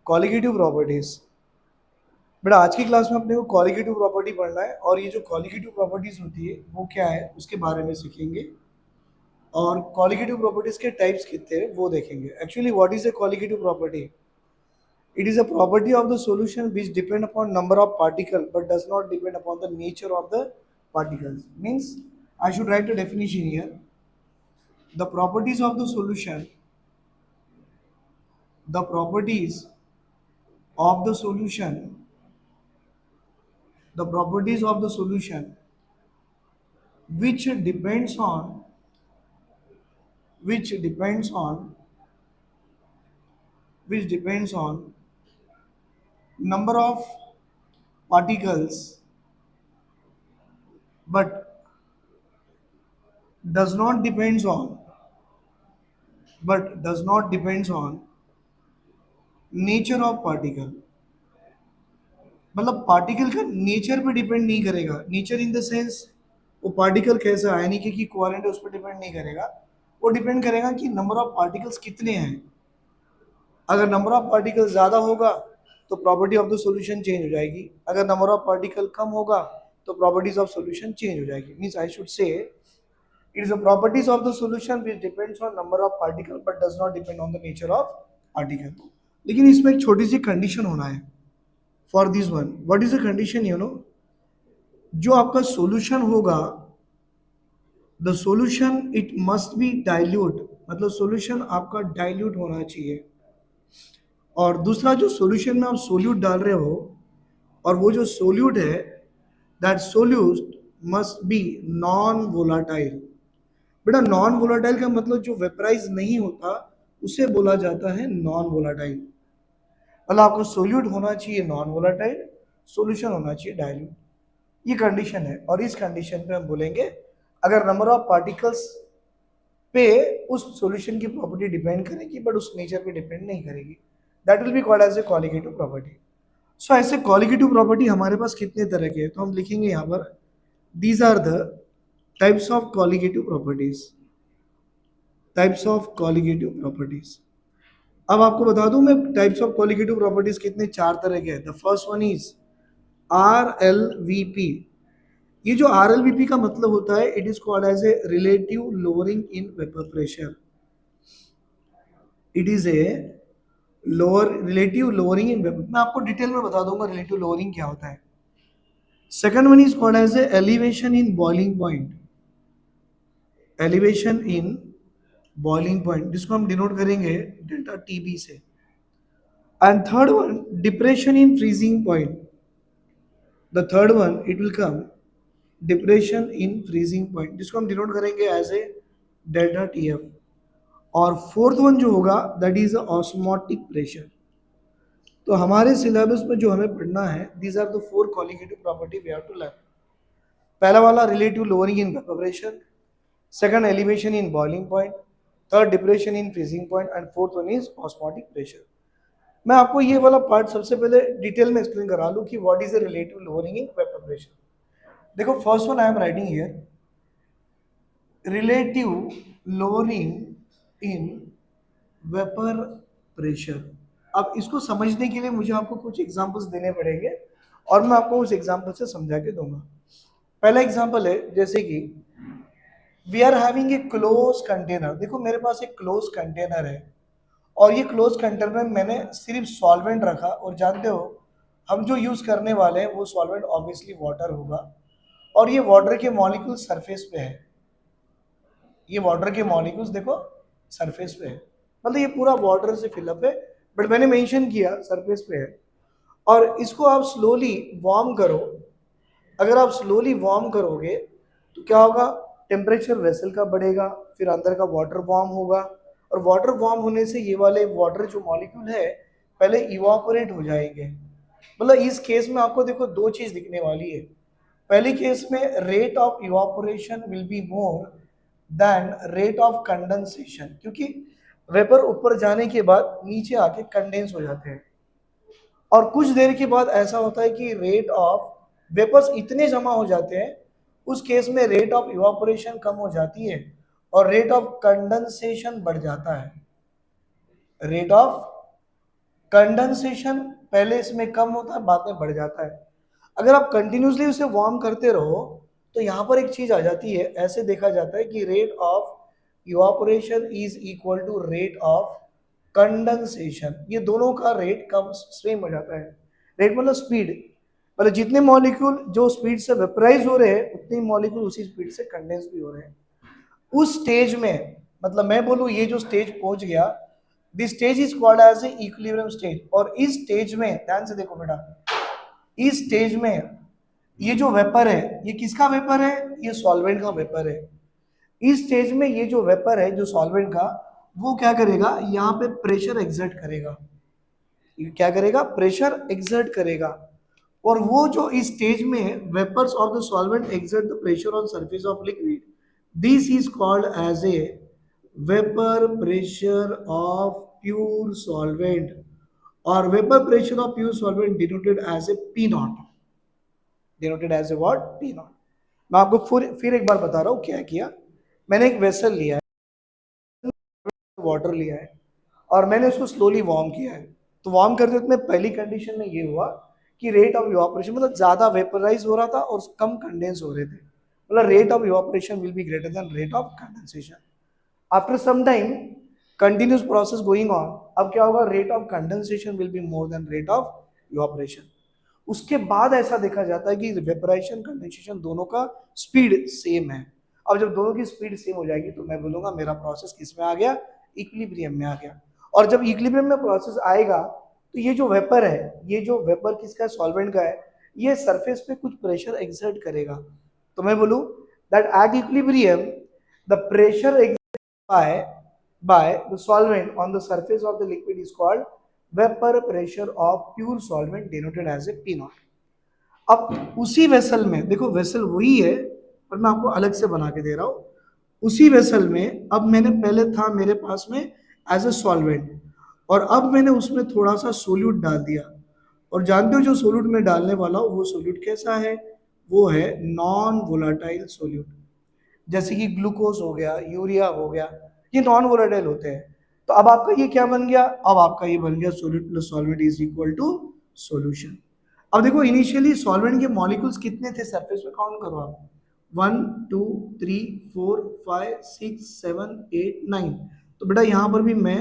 Colligative properties. But आज की class में अपने को कॉलिगेटिव प्रॉपर्टी पढ़ना है, और ये जो कॉलिगेटिव प्रॉपर्टीज होती है वो क्या है उसके बारे में सीखेंगे, और कॉलिगेटिव प्रॉपर्टीज के टाइप्स कितने हैं वो देखेंगे। Actually what is a colligative property? It is a property of the solution which depend upon number of particle but does not depend upon the nature of the particles. Means I should write a definition here. The properties of the solution, the properties of the solution, the properties of the solution which depends on which depends on which depends on number of particles but does not depends on does not depends on nature of particle। मतलब particle का nature पे depend नहीं करेगा। Nature in the sense वो particle कैसा है, यानी कि क्वालिटी उस पर डिपेंड नहीं करेगा। वो डिपेंड करेगा कि नंबर ऑफ पार्टिकल्स कितने हैं। अगर नंबर ऑफ पार्टिकल ज़्यादा होगा तो property of the solution change हो जाएगी, अगर नंबर ऑफ पार्टिकल कम होगा तो प्रॉपर्टीज ऑफ सॉल्यूशन चेंज हो जाएगी। मीन्स आई शुड से it is the properties of the solution which depends on number of particle but does not depend on the nature of particle. लेकिन इसमें एक छोटी सी condition होना है। For this one what is the condition, you know, जो आपका solution होगा, the solution it must be dilute, मतलब सॉल्यूशन आपका डाइल्यूट होना चाहिए। और दूसरा, जो सॉल्यूशन में आप सोल्यूट डाल रहे हो, और वो जो सोल्यूट है that solute must be non volatile. बेटा नॉन वोलाटाइल का मतलब जो वेपराइज नहीं होता उसे बोला जाता है नॉन वोलाटाइल। मतलब आपका सोल्यूट होना चाहिए नॉन वोलाटाइल, सॉल्यूशन होना चाहिए डाइल्यूट। ये कंडीशन है, और इस कंडीशन पे हम बोलेंगे अगर नंबर ऑफ पार्टिकल्स पे उस सॉल्यूशन की प्रॉपर्टी डिपेंड करेगी बट उस नेचर पे डिपेंड नहीं करेगी, that will be called as a colligative property. So ऐसे कॉलिगेटिव प्रॉपर्टी हमारे पास कितने तरह के हैं, तो हम लिखेंगे यहाँ पर these are the types of colligative properties, types of colligative properties. अब आपको बता दूं मैं टाइप्स ऑफ कॉलिगेटिव प्रॉपर्टीज कितने, चार तरह के हैं। The first one is RLVP। ये जो RLVP का मतलब होता है, it is called as a relative lowering in vapour pressure. It is a lower relative lowering in vapour. मैं आपको डिटेल में बता दूंगा रिलेटिव लोअरिंग क्या होता है। Second one is called as a elevation in boiling point, elevation in boiling point, जिसको हम डिनोट करेंगे डेल्टा TB से। And third one depression in freezing point, the third one it will come depression in freezing point, जिसको हम denote करेंगे as a delta TF। और fourth one जो होगा दैट इज ऑस्मोटिक प्रेशर। तो हमारे सिलेबस में जो हमें पढ़ना है, these are the four colligative property we have to learn. पहला वाला relative lowering in vapour pressure, second elevation in boiling point, third depression in freezing point, and fourth one is osmotic pressure. मैं आपको ये वाला part सबसे पहले detail में explain करा लूँ कि what is the relative lowering in vapour pressure. देखो first one I am writing here relative lowering in vapour pressure. अब इसको समझने के लिए मुझे आपको कुछ एग्जांपल्स देने पड़ेंगे, और मैं आपको उस एग्जांपल से समझा के दूंगा। पहला एग्जांपल है जैसे कि we are having a close container. देखो मेरे पास एक क्लोज कंटेनर है, और ये क्लोज कंटेनर में मैंने सिर्फ सॉल्वेंट रखा, और जानते हो हम जो यूज करने वाले हैं वो सॉल्वेंट ऑब्वियसली वाटर होगा, और ये वाटर के मॉलिक्यूल सरफेस पे है। ये वाटर के मॉलिक्यूल्स देखो सरफेस पे है, मतलब ये पूरा वाटर से फिलअप है, बट मैंने मेंशन किया सरफेस पे है। और इसको आप स्लोली वार्म करो। अगर आप स्लोली वार्म करोगे तो क्या होगा, टेम्परेचर वेसल का बढ़ेगा, फिर अंदर का वाटर वार्म होगा, और वाटर वार्म होने से ये वाले वाटर जो मॉलिक्यूल है पहले इवापोरेट हो जाएंगे। मतलब इस केस में आपको देखो दो चीज दिखने वाली है। पहली केस में rate of evaporation will be more than rate of condensation, क्योंकि वेपर ऊपर जाने के बाद नीचे आके कंडेंस हो जाते हैं, और कुछ देर के बाद ऐसा होता है कि रेट ऑफ वेपर्स इतने जमा हो जाते हैं, उस केस में रेट ऑफ इवापोरेशन कम हो जाती है और रेट ऑफ कंडेंसेशन बढ़ जाता है। रेट ऑफ कंडेंसेशन पहले इसमें कम होता है, बाद में बढ़ जाता है। अगर आप कंटिन्यूसली उसे वार्म करते रहो तो यहाँ पर एक चीज आ जाती है, ऐसे देखा जाता है कि rate of evaporation is equal to rate of condensation. ये दोनों का रेट कम सेम हो जाता है। रेट मतलब स्पीड, मतलब जितने मॉलिक्यूल जो स्पीड से वेपराइज हो रहे हैं उतने मॉलिक्यूल उसी स्पीड से कंडेंस भी हो रहे हैं। उस स्टेज में, मतलब मैं बोलूँ ये जो स्टेज पहुंच गया, this stage is called as a equilibrium stage. और इस स्टेज में ध्यान से देखो बेटा, इस स्टेज में ये जो वेपर है ये किसका वेपर है, ये सॉल्वेंट का वेपर है। इस स्टेज में ये जो वेपर है जो सॉल्वेंट का, वो क्या करेगा, यहाँ पे प्रेशर एक्सर्ट करेगा। ये क्या करेगा, प्रेशर एक्सर्ट करेगा। और वो जो इस स्टेज में vapours of the solvent exert the pressure on surface of liquid, this is called as a vapour pressure of pure solvent, और vapour pressure of pure solvent denoted as a P naught, denoted as a what, P naught. मैं आपको फिर एक बार बता रहा हूँ क्या किया। मैंने एक वेसल लिया है, वाटर लिया है, और मैंने उसको स्लोली वार्म किया है। तो वार्म करते वक्त में पहली कंडीशन में ये हुआ कि रेट ऑफ इवापोरेशन, मतलब ज्यादा वेपराइज हो रहा था और कम कंडेंस हो रहे थे, मतलब rate of evaporation will be greater than rate of condensation. After some time continuous process going on, अब क्या होगा, rate of condensation will be more than rate of evaporation. उसके बाद ऐसा देखा जाता है कि वेपराइजेशन कंडेंसेशन दोनों का स्पीड सेम है। अब जब दोनों की स्पीड सेम हो जाएगी तो मैं बोलूंगा मेरा प्रोसेस किस में आ गया, इक्विलिब्रियम में आ गया। और जब इक्विलिब्रियम में प्रोसेस आएगा तो ये जो वेपर है, ये जो वेपर किसका है, सॉल्वेंट का है, ये सरफेस पे कुछ प्रेशर एक्सर्ट करेगा। तो मैं बोलूं that at equilibrium the pressure by by the solvent on the surface of the liquid is called vapor pressure of pure solvent denoted as a P naught। अब उसी वेसल में देखो, वेसल वही है पर मैं आपको अलग से बना के दे रहा हूं। उसी वेसल में अब मैंने पहले था मेरे पास में एज ए सॉल्वेंट, और अब मैंने उसमें थोड़ा सा सोल्यूट डाल दिया। और जानते हो जो सोल्यूट में डालने वाला हूं वो सोल्यूट कैसा है, वो है नॉन वोलाटाइल सोल्यूट। जैसे कि ग्लूकोज हो गया, यूरिया हो गया, ये नॉन वोलेटाइल होते हैं। तो अब आपका ये क्या बन गया, अब आपका ये बन गया solute plus solvent is equal to solution. अब देखो इनिशियली सॉल्वेंट के मॉलिक्यूल्स कितने थे, सरफेस पे काउंट करो आप, 1 2 3 4 5 6 7 8 9। तो बेटा यहाँ पर भी मैं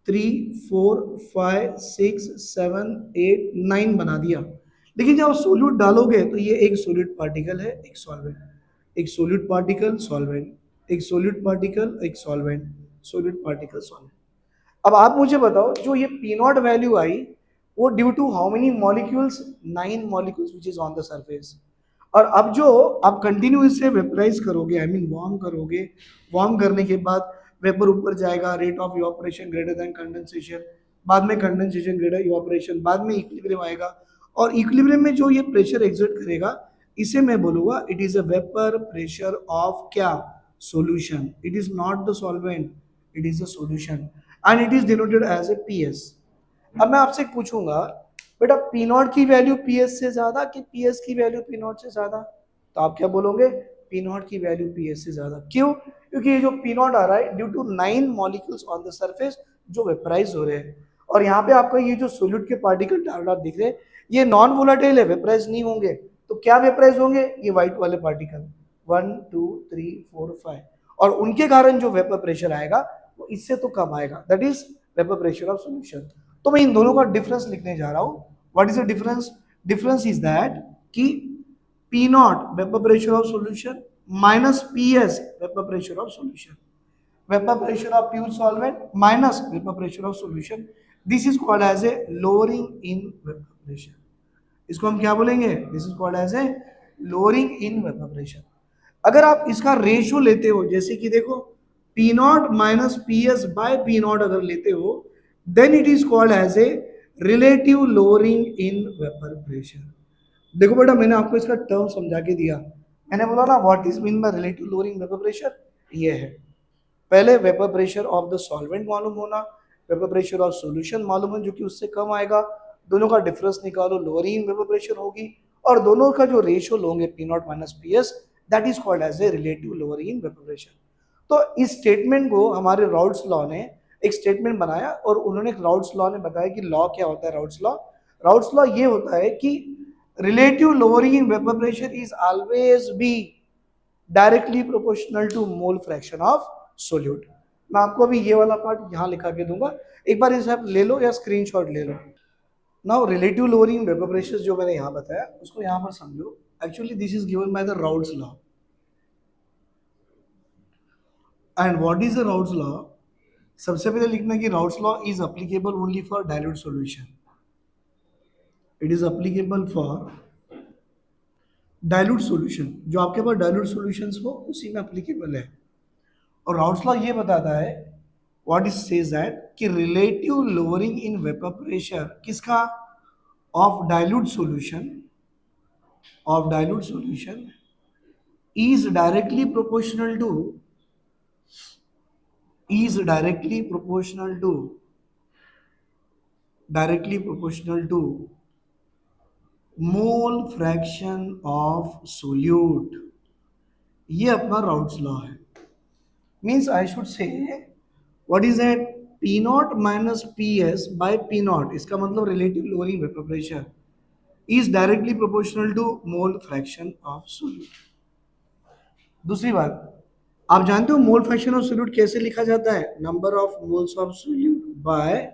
3 4 5 6 7 8 9 बना दिया। लेकिन जब सोल्यूट डालोगे तो ये एक सोल्यूट पार्टिकल है, एक सॉल्वेंट, एक सोल्यूट पार्टिकल सॉल्वेंट, एक सोल्यूट पार्टिकल, एक सॉल्वेंट, सोल्यूट पार्टिकल सॉल्वेंट। अब आप मुझे बताओ जो ये पी नॉट वैल्यू आई वो due to how many molecules, 9 molecules which is on the surface. और अब जो आप कंटिन्यू इसे वेपराइज करोगे, आई मीन वार्म करोगे, वार्म करने के बाद वेपर ऊपर जाएगा, rate of evaporation greater than condensation, बाद में कंडेंसेशन ग्रेटर इवापोरेशन, बाद में इक्विलिब्रियम आएगा। और इक्विलिब्रियम में जो ये प्रेशर एग्जर्ट करेगा इसे मैं बोलूंगा it is a vapour pressure of क्या, solution. It is not the solvent, it is a solution and it is denoted as a PS. अब मैं आपसे पूछूंगा बेटा पी नॉट की वैल्यू पीएस से ज्यादा कि पीएस की वैल्यू पी नॉट से ज्यादा, तो आप क्या बोलोगे, पी नॉट की वैल्यू पीएस से ज्यादा। क्यों, क्योंकि ये जो पी नॉट आ रहा है due to 9 molecules on the surface जो वेपराइज हो रहे हैं। और यहाँ पे आपको ये जो सोल्यूट के पार्टिकल डार्क डार्क दिख रहे हैं ये नॉन वोलाटाइल है, वेपराइज नहीं होंगे। तो क्या वेपराइज होंगे, ये व्हाइट वाले पार्टिकल 1 2 3 4 5, और उनके कारण जो वेपर प्रेशर आएगा वो इससे तो कम आएगा, that is vapour pressure of solution. तो मैं इन दोनों का डिफरेंस लिखने जा रहा हूं। What is the difference, difference is that कि P not vapour pressure of solution minus PS vapour pressure of solution, vapour pressure of pure solvent minus vapour pressure of solution, this is called as A lowering in vapour pressure. इसको हम क्या बोलेंगे, this is called as A lowering in vapour pressure. अगर आप इसका ratio लेते हो, जैसे कि देखो P not minus P S by P naught अगर लेते हो, then it is called as a relative lowering in vapour pressure. देखो बेटा मैंने आपको इसका टर्म समझा के दिया, मैंने बोला ना what is mean by relative lowering vapour pressure, ये है पहले vapour pressure of the solvent मालूम होना, वेपर प्रेशर ऑफ सॉल्यूशन मालूम होना जो कि उससे कम आएगा, दोनों का डिफरेंस निकालो, लोअरिंग वेपर प्रेशर होगी, और दोनों का जो रेशियो लोगे P not minus P S, that is called as a relative lowering vapour pressure. तो इस स्टेटमेंट को हमारे राउल्ट्स लॉ ने एक स्टेटमेंट बनाया और उन्होंने राउट्स लॉ ने बताया कि लॉ क्या होता है। राउट्स लॉ ये होता है कि relative lowering in vapour pressure is always be directly proportional to mole fraction of solute. मैं आपको अभी ये वाला पार्ट यहाँ लिखा के दूंगा, एक बार इसे आप ले लो या स्क्रीनशॉट ले लो। Now relative lowering in vapour pressure जो मैंने यहाँ बताया उसको यहाँ पर समझो। Actually this is given by the Raoult's law. And what is the Raoult's law? सबसे पहले लिखना कि Raoult's law is applicable only for dilute solution. It is applicable for dilute solution, जो आपके पास डाइल्यूट सॉल्यूशंस हो उसी में अप्लीकेबल है। और राउट्स लॉ ये बताता है व्हाट इज सेज दैट कि relative lowering in vapour pressure किसका? Of dilute solution is directly proportional to mole fraction of solute. ये अपना राउट्स लॉ है। Means I should say what is that P not minus P S by P not, इसका मतलब relative lowering vapour pressure is directly proportional to mole fraction of solute. दूसरी बात, आप जानते हो मोल फ्रैक्शन ऑफ सोल्यूट कैसे लिखा जाता है? Number of moles of solute by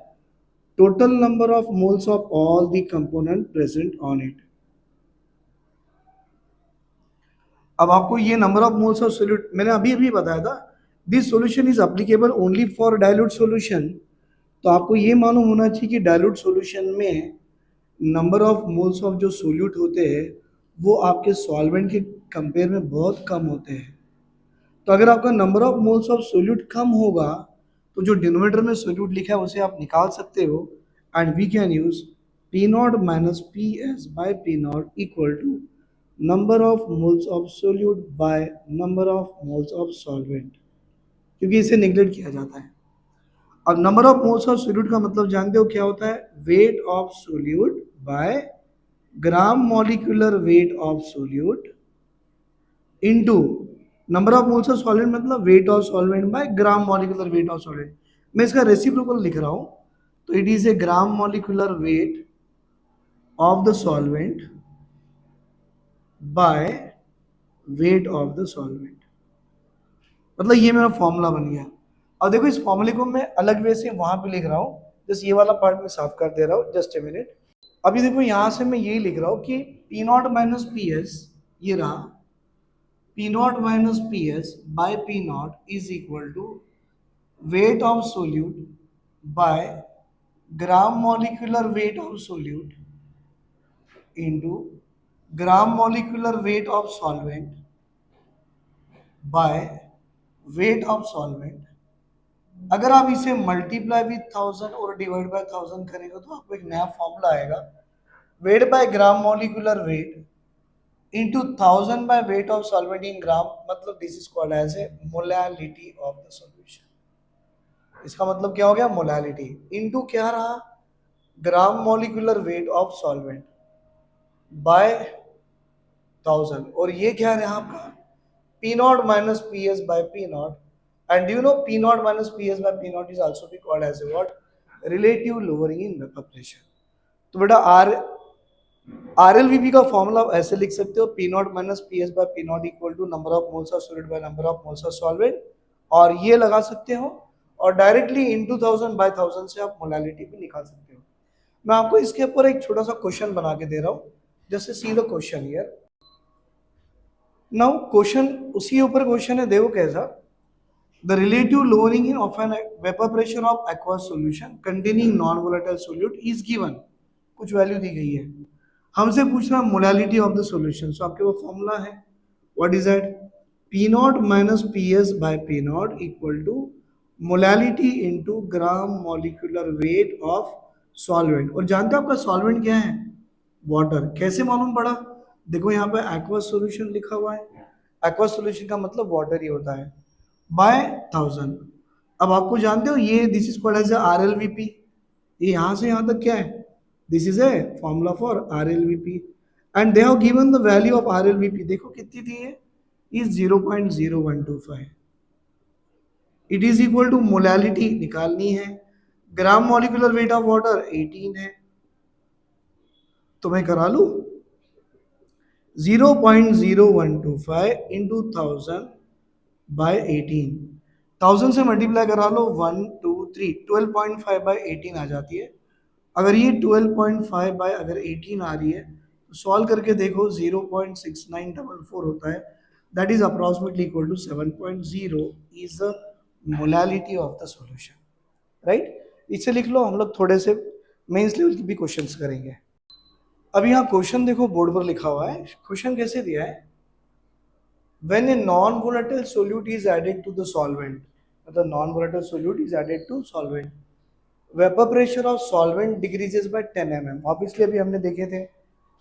total number of moles of all the component present on it. अब आपको ये number of moles of solute मैंने अभी अभी बताया था, this solution is applicable only for dilute solution. तो आपको ये मालूम होना चाहिए कि डाइल्यूट सॉल्यूशन में नंबर ऑफ मोल्स ऑफ जो सोल्यूट होते हैं वो आपके सॉल्वेंट के कंपेयर में बहुत कम होते हैं। तो अगर आपका number of moles of solute कम होगा तो जो डिनोमिनेटर में सोल्यूट लिखा है उसे आप निकाल सकते हो। And we can use P not minus P S by P not equal to number of moles of solute by number of moles of solvent, क्योंकि इसे निगलेक्ट किया जाता है। और number of moles of solute का मतलब जानते हो क्या होता है? Weight of solute by gram molecular weight of solute into number of moles of solvent, मतलब weight of solvent by gram molecular weight of solvent. मैं इसका रेसिप्रोकल लिख रहा हूं, तो it is a gram molecular weight of the solvent by weight of the solvent. मतलब ये मेरा फॉर्मूला बन गया। और देखो इस फॉर्मूले को मैं अलग वे से वहां पे लिख रहा हूँ, जस्ट ये वाला पार्ट में साफ कर दे रहा हूँ, जस्ट ए मिनट। अभी देखो यहां से मैं यही लिख रहा हूँ कि P not minus P S, ये रहा P not minus P S by P naught is equal to weight of solute by gram molecular weight of solute into gram molecular weight of solvent by weight of solvent. अगर आप इसे multiply with 1000 और divide by 1000 करेंगे तो आपको एक नया formula आएगा, weight by gram molecular wait into 1000 by weight of solvent in gram, मतलब this is called as a molality of the solution। इसका मतलब क्या हो गया? मोलालिटी इनटू क्या रहा? Gram molecular weight of solvent by 1000। और ये क्या रहा आपका? P not minus P S by P naught. And you know P not minus P S by P naught is also be called as a what? Relative lowering in vapour pressure. तो बेटा RLVP का formula ऐसे लिख सकते हो, P not minus P S by P not equal to number of moles of solid bye number of moles of solvent, और ये लगा सकते हो और डायरेक्टली इनटू 1000 बाय 1000 से आप मोलालिटी भी निकाल सकते हो। मैं आपको इसके ऊपर एक छोटा सा क्वेश्चन बना के दे रहा हूँ, जैसे see the question here. Now question उसी ऊपर क्वेश्चन है, देखो कैसा। The relative lowering in of an vapour pressure of aqueous solution containing non volatile solute is given. कुछ वैल्यू दी गई है, हमसे पूछ रहा molality of the solution. So आपके वो फॉर्मूला है, what is that? P not minus P S by P not equal to molality into gram molecular weight of solvent. और जानते हो आपका सॉल्वेंट क्या है? वाटर। कैसे मालूम पड़ा? देखो यहाँ पे एक्वस सॉल्यूशन लिखा हुआ है, एक्वस सॉल्यूशन का मतलब वाटर ही होता है, बाय 1000। अब आपको जानते हो ये this is called as RLVP। ये यहाँ से यहाँ तक क्या है? This is a formula for RLVP and they have given the value of RLVP। देखो कितनी दी है? Is 0.0125। It is equal to molality निकालनी है, gram molecular weight of water 18 है, तो मैं करा लूँ 0.0125 इंटू 1000 बाय 18, 1000 से मल्टीप्लाई करा लो 1 2 3, 12.5 बाय 18 आ जाती है। अगर ये 12.5 बाय अगर 18 आ रही है तो सॉल्व करके देखो 0.6944 होता है, that is approximately equal to 7.0 is the molality of the solution, right. इसे लिख लो, हम लोग थोड़े से मेंस लेवल की भी क्वेश्चंस करेंगे। अब यहाँ क्वेश्चन देखो बोर्ड पर लिखा हुआ है, क्वेश्चन कैसे दिया है, when a non-volatile solute is added to the solvent, the non-volatile solute is added to solvent, vapor pressure of solvent decreases by 10 mm। Obviously अभी हमने देखे थे,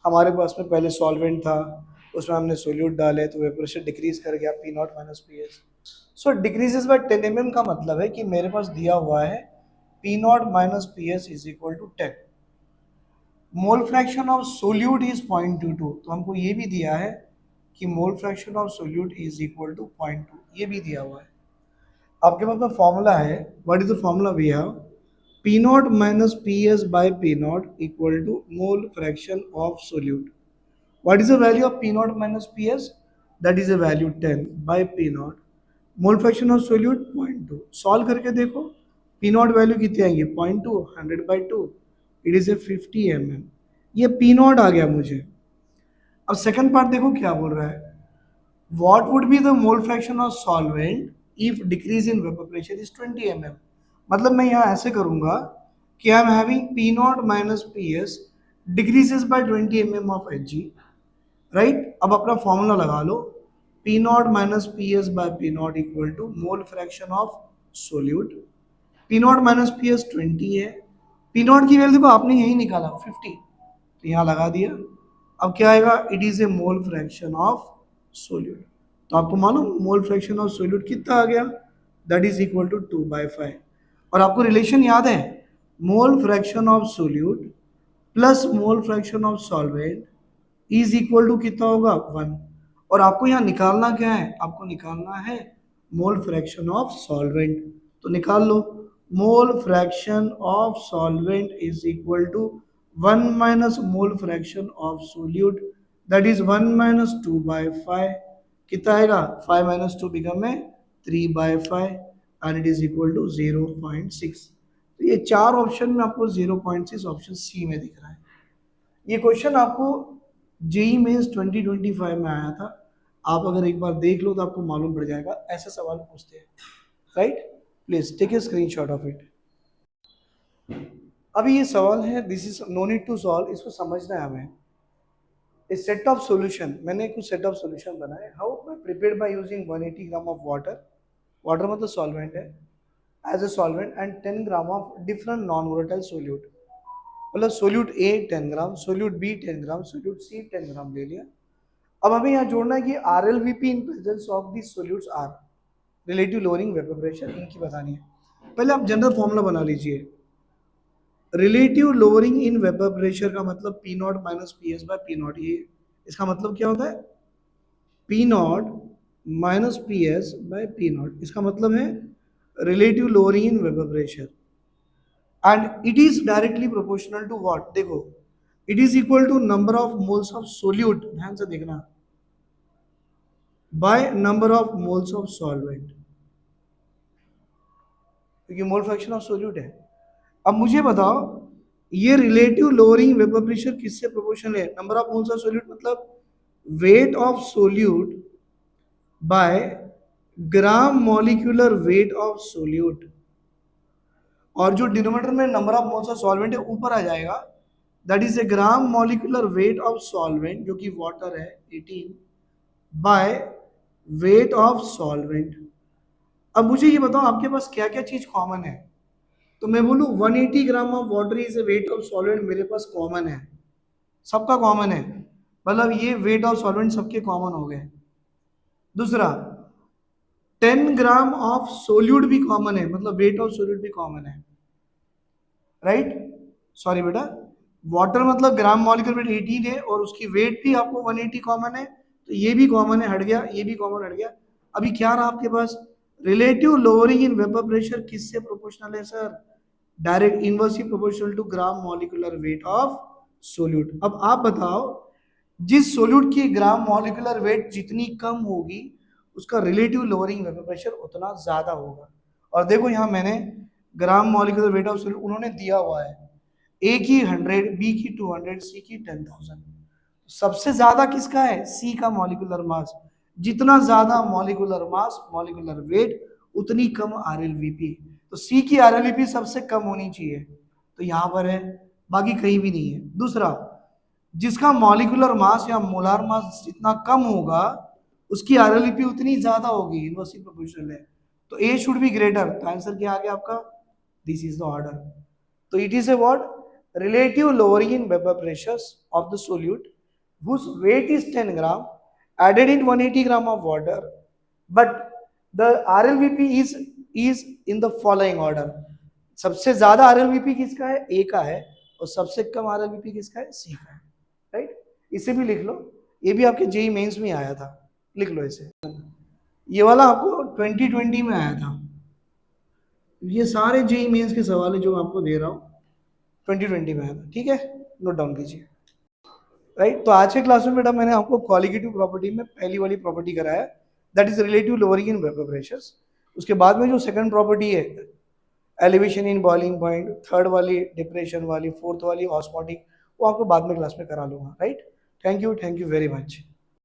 हमारे पास में पहले सॉल्वेंट था, उसमें हमने सोल्यूट डाले तो वेपर प्रेशर डिक्रीज कर गया P not minus P S. So decreases by 10 mm का मतलब है कि मेरे पास दिया हुआ है P not minus P S is equal to 10, mole fraction of solute is 0.22, तो हमको ये भी दिया है कि mole fraction of solute is equal to 0.2, ये भी दिया हुआ है। आपके पास में फॉर्मूला है, what is the formula we have, P not minus P S by P not equal to mole fraction of solute. What is the value of P not minus P S, that is a value 10 by P naught, mole fraction of solute 0.2। Solve करके देखो P naught value कितनी आएंगे 0.2, 100/2, it is a 50 mm, ये P naught आ गया मुझे। अब second part देखो क्या बोल रहा है, what would be the mole fraction of solvent if decrease in vapor pressure is 20 mm। मतलब मैं यहाँ ऐसे करूंगा कि I am having P not minus P S decreases by 20 mm of H G, right. अब अपना फॉर्मूला लगा लो, P not minus P S by P not equal to mole fraction of solute, P not minus P S 20 है, P naught की value को आपने यही निकाला 50, तो यहाँ लगा दिया। अब क्या आएगा, it is A mole fraction of solute, तो आपको मालूम मोल फ्रैक्शन ऑफ सोल्यूट कितना आ गया, दैट इज इक्वल टू 2/5। और आपको रिलेशन याद है, mole fraction of solute plus mole fraction of solvent is equal to कितना होगा 1। और आपको यहाँ निकालना क्या है, आपको निकालना है मोल फ्रैक्शन ऑफ सॉल्वेंट, तो निकाल लो, mole fraction of solvent is equal to 1 minus mole fraction of solute, that is 1 minus 2/5, कितना आएगा 5 माइनस 2 बिकम में 3/5 and it is equal to 0.6। तो ये चार ऑप्शन में आपको 0.6 ऑप्शन सी में दिख रहा है। ये क्वेश्चन आपको जेई मेंस 2025 में आया था, आप अगर एक बार देख लो तो आपको मालूम पड़ जाएगा, ऐसे सवाल पूछते हैं, right. Please take a screenshot of it. अभी ये सवाल है, this is no need to solve, इसको समझना है हमें। ए सेट ऑफ सॉल्यूशन, मैंने कुछ सेट ऑफ सॉल्यूशन बनाए, how prepared by using 180 gram of water, water मतलब सॉल्वेंट है, as a solvent and 10 gram of different non volatile solute, मतलब solute A 10 gram, solute B 10 gram, solute C 10 gram ले लिया। अब हमें यहाँ जोड़ना है कि R L V P in presence of the solutes are relative lowering vapour pressure, इनकी बतानी है। पहले आप जनरल फॉर्मूला बना लीजिए, relative lowering in vapour pressure का मतलब P not minus P S by P not, ये इसका मतलब क्या होता है, P not minus P S by P not, इसका मतलब है relative lowering in vapour pressure, and it is directly proportional to what, देखो it is equal to number of moles of solute, ध्यान से देखना, by number of moles of solvent, क्योंकि मोल fraction of solute है। अब मुझे बताओ ये रिलेटिव लोअरिंग वेपर प्रेशर किससे प्रोपोर्शनल है, number of moles of solute मतलब weight of solute by gram molecular weight of solute, और जो डिनोमिनेटर में number of moles of solvent है ऊपर आ जाएगा, that is a gram molecular weight of solvent जो कि वाटर है 18 बाय वेट ऑफ सॉल्वेंट। अब मुझे ये बताओ आपके पास क्या क्या चीज कॉमन है, तो मैं बोलूं 180 gram of water is a wait of solvent, मेरे पास कॉमन है, सबका कॉमन है, मतलब ये वेट ऑफ सॉल्वेंट सबके कॉमन हो गए। दूसरा 10 ग्राम ऑफ सोल्यूट भी कॉमन है, मतलब वेट ऑफ सोल्यूट भी कॉमन है, राइट। सॉरी बेटा, वाटर मतलब ग्राम मॉलिक्यूलर वेट 18 है और उसकी वेट भी आपको 180 कॉमन है, तो ये भी कॉमन है, हट गया, ये भी कॉमन हट गया। अभी क्या रहा आपके पास, relative lowering in vapour pressure किससे प्रोपोर्शनल है sir? Direct inversely proportional to gram molecular weight of solute. अब आप बताओ, जिस सोल्यूट की ग्राम मॉलिक्यूलर वेट जितनी कम होगी उसका रिलेटिव लोअरिंग वेपर प्रेशर उतना ज्यादा होगा। और देखो यहाँ मैंने ग्राम मॉलिक्यूलर वेट ऑफ सोल्यूट उन्होंने दिया हुआ है, ए की 100, बी की 200, सी की 10,000। सबसे ज्यादा किसका है? सी का मॉलिक्यूलर मास। जितना ज्यादा मॉलिक्यूलर मास, मॉलिक्यूलर वेट, उतनी कम आरएलवीपी। तो सी की आरएलवीपी सबसे कम होनी चाहिए, तो यहां पर है, बाकी कहीं भी नहीं है। दूसरा, जिसका मॉलिक्यूलर मास या मोलार मास जितना कम होगा उसकी आरएलवीपी उतनी ज्यादा होगी, इनवर्सली प्रोपोर्शनल है। तो ए शुड बी ग्रेटर। तो आंसर क्या आ गया आपका? This is the order. तो it is a what? relative lowering in vapor pressures of the solute whose weight is 10 gram added in 180 gram of water, but the RLVP is in the following order। सबसे ज्यादा आरएलवीपी किसका है? ए का है। और सबसे कम आरएलवीपी किसका है? सी का है। राइट, इसे भी लिख लो, ये भी आपके जेई मेंस में आया था, लिख लो इसे। ये वाला आपको 2020 में आया था। ये सारे जेई मेंस के सवाल है जो मैं आपको दे रहा हूँ, 2020 में आया था। ठीक है, नोट डाउन कीजिए। राइट, तो आज के क्लास में बेटा मैंने आपको क्वालिटेटिव प्रॉपर्टी में पहली वाली प्रॉपर्टी कराया, that is relative lowering in vapour pressures. उसके बाद में जो सेकंड प्रॉपर्टी है, elevation in boiling point, third वाली डिप्रेशन वाली, फोर्थ वाली ऑस्मोटिक, वो आपको बाद में क्लास में करा लूंगा। Right, thank you very much.